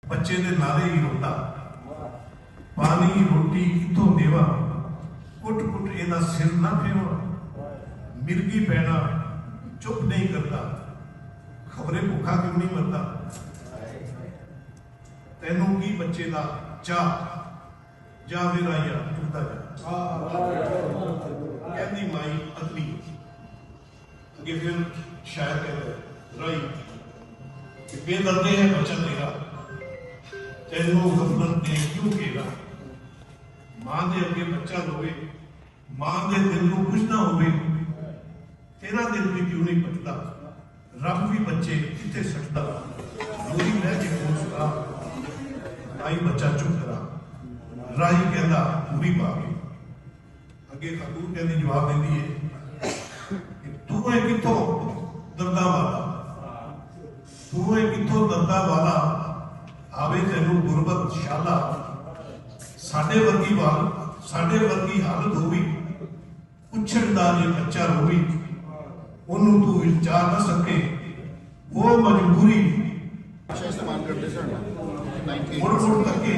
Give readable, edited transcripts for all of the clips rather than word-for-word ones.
बच्चे दे नारे ही रोता, पानी रोटी कितों देवा, कुट कुट एदा सिर ना फेवा, मिर्गी पैना चुप नहीं करता, खबरें भूखा क्यों नहीं मरता। तैनू की बच्चे का चाह जावे राया उठता जा कहती माई अगली अगे फिर शायद कहते राई बेदर्दे है बच्चा तेरा, तैनू गफलत ने क्यों घेरा। मां दे अगे बच्चा रोवे, मां दे दिल नू कुछ ना होवे, तेरा दिल भी क्यों नहीं पटता। रब भी बच्चे किथे सटदा, रोई रह के कोल सुरा, आई बच्चा चुप करा। राही कहता पूरी पा के अगे खतूर कहती जवाब देती है कि तू है किथों दर्दा वाला, तू है किथों दर्दा वाला, आवे तैनू गुरबत शाला। साडे वर्गी वाल साडे वर्गी हालत होवी, पुछड़ा जे बच्चा रोवी, ओनू तू विचार न सके वो मजबूरी। मुड़ मुड़ करके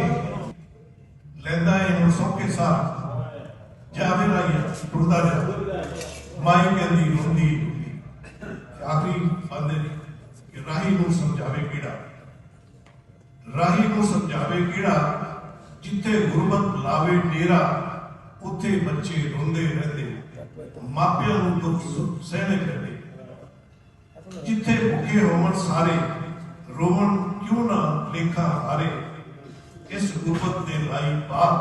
लैंदा है मुड़ सौके साथ जावे राइया टुरदा जा। माई कहती रोंदी आखिरी बंदे कि राही नू समझावे कीड़ा, राही नू समझावे कीड़ा, जिथे गुरबत लावे डेरा, उत्थे बच्चे रोंदे रहते, मापिया नू दुख सहने पैंदे। जिथे भुखे होवन सारे, रोवन क्यों ना लेखा हारे। इस गुरबत दे लाई पार,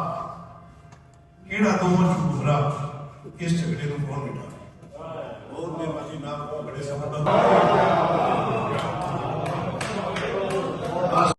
केड़ा दोवां च बुरा, इस झगड़े नू कौन मिटा। बहुत मेहरबानी नाम बड़े समझदार।